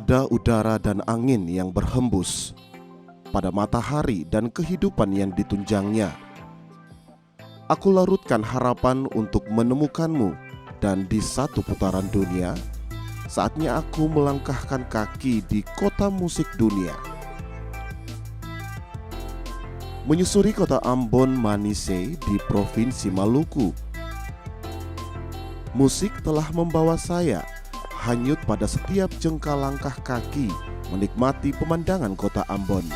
pada udara dan angin yang berhembus, pada matahari dan kehidupan yang ditunjangnya. Aku larutkan harapan untuk menemukanmu, dan di satu putaran dunia, saatnya aku melangkahkan kaki di kota musik dunia. Menyusuri kota Ambon Manise di Provinsi Maluku, musik telah membawa saya hanyut pada setiap jengkal langkah kaki menikmati pemandangan kota Ambon.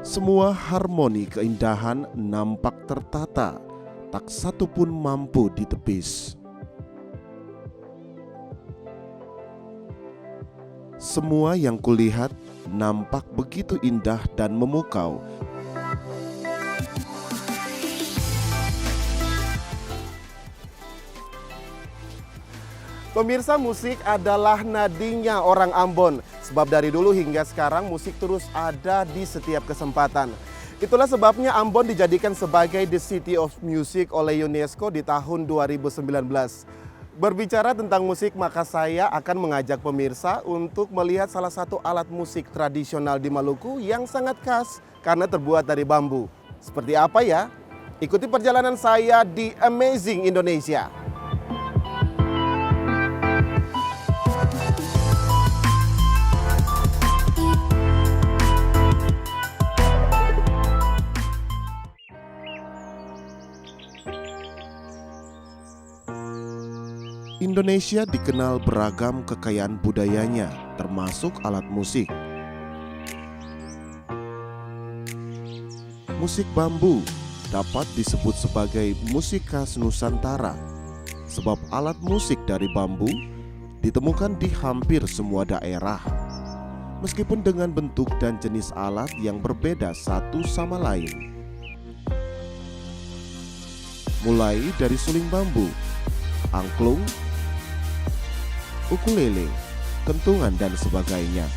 Semua harmoni keindahan nampak tertata, tak satu pun mampu ditepis. Semua yang kulihat nampak begitu indah dan memukau. Pemirsa, musik adalah nadinya orang Ambon. Sebab dari dulu hingga sekarang musik terus ada di setiap kesempatan. Itulah sebabnya Ambon dijadikan sebagai The City of Music oleh UNESCO di tahun 2019. Berbicara tentang musik, maka saya akan mengajak pemirsa untuk melihat salah satu alat musik tradisional di Maluku yang sangat khas karena terbuat dari bambu. Seperti apa ya? Ikuti perjalanan saya di Amazing Indonesia. Indonesia dikenal beragam kekayaan budayanya, termasuk alat musik. Musik bambu dapat disebut sebagai musik khas Nusantara, sebab alat musik dari bambu ditemukan di hampir semua daerah, meskipun dengan bentuk dan jenis alat yang berbeda satu sama lain. Mulai dari suling bambu, angklung, ukulele, kentungan, dan sebagainya.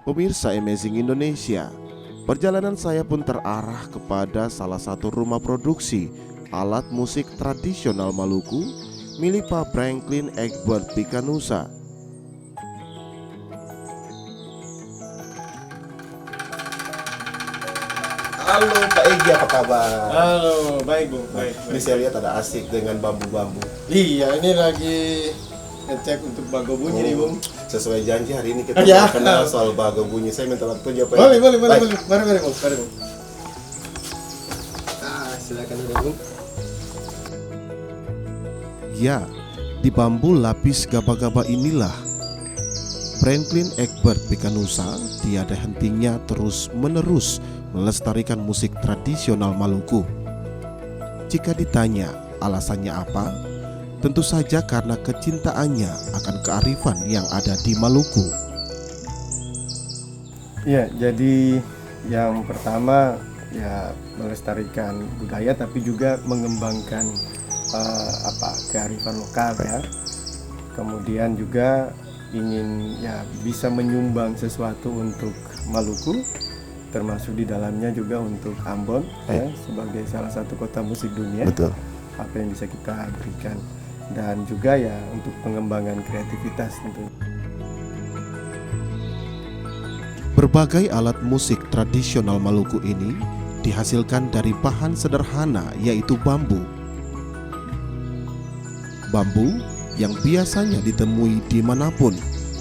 Pemirsa Amazing Indonesia, perjalanan saya pun terarah kepada salah satu rumah produksi alat musik tradisional Maluku milik Pak Franklin Egbert Pikanusa. Halo Pak Egi, apa kabar? Halo, baik Bu, baik. Ini saya lihat ada asik dengan bambu-bambu. Iya, ini lagi ngecek untuk bago bunyi nih Bung. Sesuai janji hari ini kita Ya. kenal soal bago bunyi. Saya minta waktunya Pak Boleh, Egi. boleh, boleh, Baik. boleh. Mari Bung, mari Bung. Silakan dulu Bung. Ya, di bambu lapis gaba-gaba inilah Franklin Egbert Pikanusa tiada hentinya terus-menerus melestarikan musik tradisional Maluku. Jika ditanya alasannya apa, tentu saja karena kecintaannya akan kearifan yang ada di Maluku. Iya, jadi yang pertama ya melestarikan budaya tapi juga mengembangkan kearifan lokal ya. Kemudian juga ingin ya bisa menyumbang sesuatu untuk Maluku, termasuk di dalamnya juga untuk Ambon ya, sebagai salah satu kota musik dunia. Betul. Apa yang bisa kita berikan, dan juga ya untuk pengembangan kreativitas tentu. Berbagai alat musik tradisional Maluku ini dihasilkan dari bahan sederhana, yaitu bambu. Bambu yang biasanya ditemui dimanapun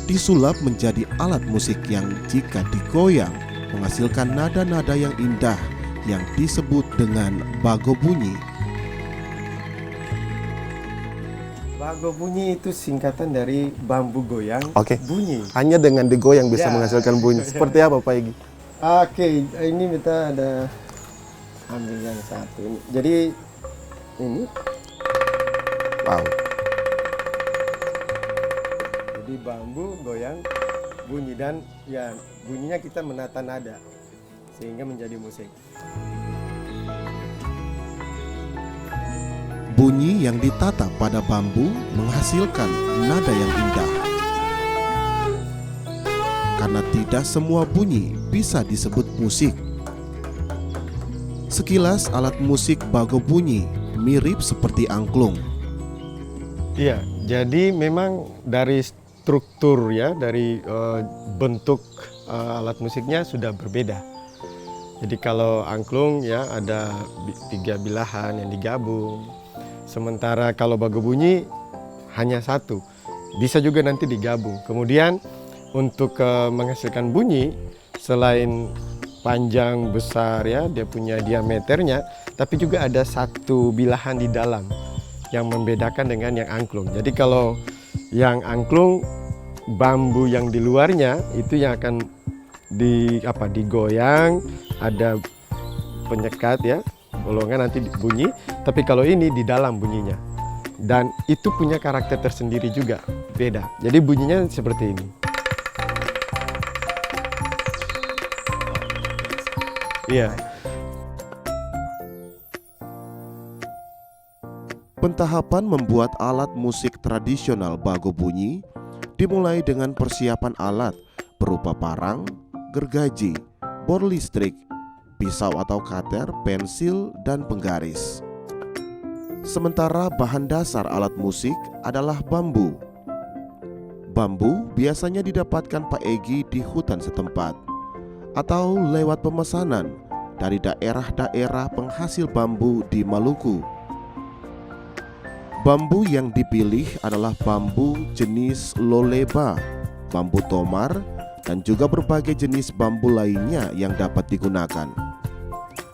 disulap menjadi alat musik yang jika digoyang menghasilkan nada-nada yang indah yang disebut dengan bago bunyi. Bago bunyi itu singkatan dari bambu goyang. Oke. Bunyi. Hanya dengan digoyang bisa Ya. menghasilkan bunyi. Seperti apa Pak Egi? Oke, ini kita ada ambil yang satu ini. Jadi ini. Wow. Jadi bambu goyang bunyi, dan ya bunyinya kita menata nada sehingga menjadi musik. Bunyi yang ditata pada bambu menghasilkan nada yang indah. Karena tidak semua bunyi bisa disebut musik. Sekilas alat musik bago bunyi mirip seperti angklung. Iya, jadi memang dari struktur ya, dari bentuk alat musiknya sudah berbeda. Jadi kalau angklung ya ada 3 bilahan yang digabung. Sementara kalau bago bunyi hanya satu. Bisa juga nanti digabung. Kemudian untuk menghasilkan bunyi selain panjang besar ya, dia punya diameternya, tapi juga ada satu bilahan di dalam yang membedakan dengan yang angklung. Jadi kalau yang angklung, bambu yang di luarnya itu yang akan digoyang, ada penyekat ya, bolongan nanti bunyi. Tapi kalau ini di dalam bunyinya, dan itu punya karakter tersendiri juga, beda. Jadi bunyinya seperti ini. Iya. Pentahapan membuat alat musik tradisional bago bunyi dimulai dengan persiapan alat berupa parang, gergaji, bor listrik, pisau atau cutter, pensil, dan penggaris. Sementara bahan dasar alat musik adalah bambu. Bambu biasanya didapatkan Pak Egi di hutan setempat atau lewat pemesanan dari daerah-daerah penghasil bambu di Maluku. Bambu yang dipilih adalah bambu jenis loleba, bambu tomar, dan juga berbagai jenis bambu lainnya yang dapat digunakan.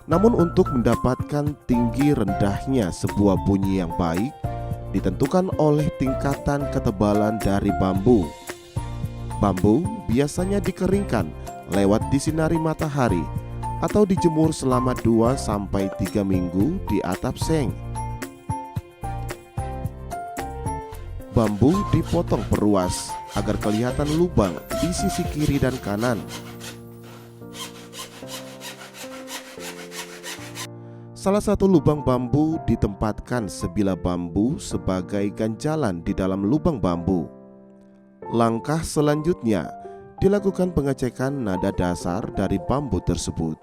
Namun untuk mendapatkan tinggi rendahnya sebuah bunyi yang baik ditentukan oleh tingkatan ketebalan dari bambu. Bambu biasanya dikeringkan lewat disinari matahari atau dijemur selama 2-3 minggu di atap seng. Bambu dipotong peruas agar kelihatan lubang di sisi kiri dan kanan. Salah satu lubang bambu ditempatkan sebilah bambu sebagai ganjalan di dalam lubang bambu. Langkah selanjutnya dilakukan pengecekan nada dasar dari bambu tersebut.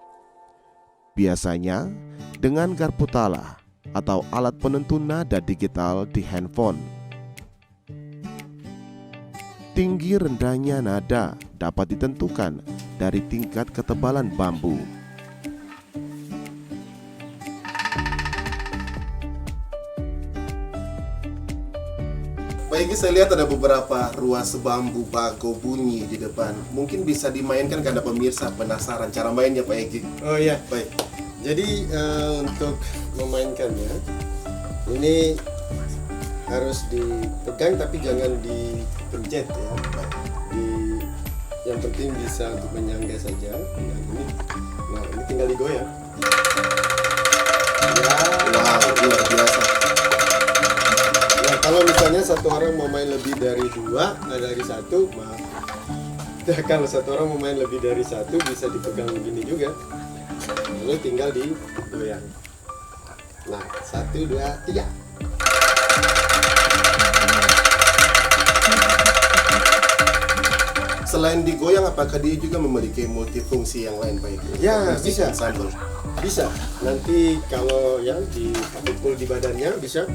Biasanya dengan garpu tala atau alat penentu nada digital di handphone. Tinggi rendahnya nada dapat ditentukan dari tingkat ketebalan bambu. Pak Egi, saya lihat ada beberapa ruas bambu bago bunyi di depan. Mungkin bisa dimainkan karena pemirsa penasaran cara mainnya, Pak Egi. Oh iya. Baik. Jadi untuk memainkannya ini harus dipegang tapi jangan dipencet ya. Yang penting bisa untuk menyangga saja. Nah ini tinggal digoyang. Ya. Wow, luar biasa. Nah kalau misalnya satu orang mau main lebih dari dari satu, maaf. Nah, kalau satu orang mau main lebih dari satu bisa dipegang begini juga. Lalu tinggal digoyang. Nah 1, 2, 3. Selain digoyang, apakah dia juga memiliki multifungsi yang lain, Pak Egi? Ya, Musik bisa. ensemble. Bisa. Nanti kalau yang dipukul di badannya bisa.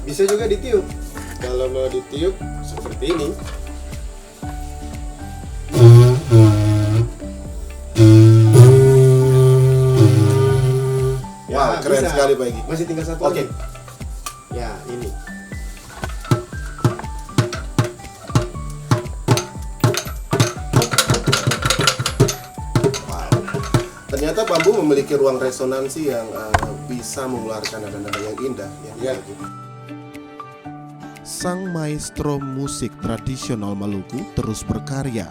Bisa juga ditiup. Kalau mau ditiup seperti ini. Wow, keren bisa. sekali, Pak Egi. Masih tinggal satu. Oke. lagi. Ya, ini. Ternyata bambu memiliki ruang resonansi yang bisa mengeluarkan nada-nada yang indah. Ya. Sang maestro musik tradisional Maluku terus berkarya,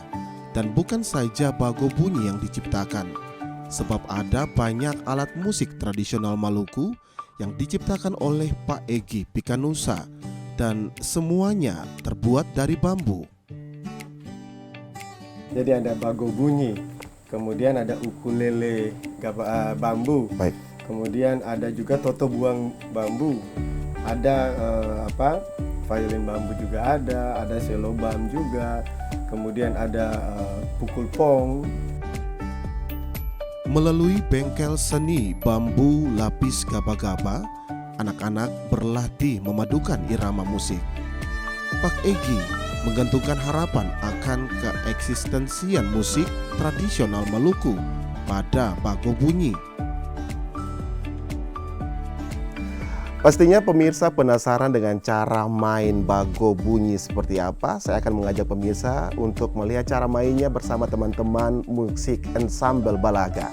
dan bukan saja bago bunyi yang diciptakan, sebab ada banyak alat musik tradisional Maluku yang diciptakan oleh Pak Egi Pikanusa, dan semuanya terbuat dari bambu. Jadi ada bago bunyi, kemudian ada ukulele bambu, Baik. kemudian ada juga toto buang bambu, ada violin bambu juga ada cello bam juga, kemudian ada pukul pong. Melalui bengkel seni bambu lapis gaba-gaba, anak-anak berlatih memadukan irama musik. Pak Egi menggantungkan harapan akan keeksistensian musik tradisional Maluku pada Bago Bunyi. Pastinya pemirsa penasaran dengan cara main Bago Bunyi seperti apa? Saya akan mengajak pemirsa untuk melihat cara mainnya bersama teman-teman musik ensemble Balaga.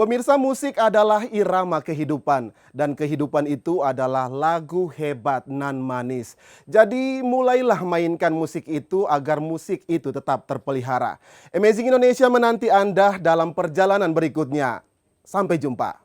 Pemirsa, musik adalah irama kehidupan dan kehidupan itu adalah lagu hebat nan manis. Jadi mulailah mainkan musik itu agar musik itu tetap terpelihara. Amazing Indonesia menanti Anda dalam perjalanan berikutnya. Sampai jumpa.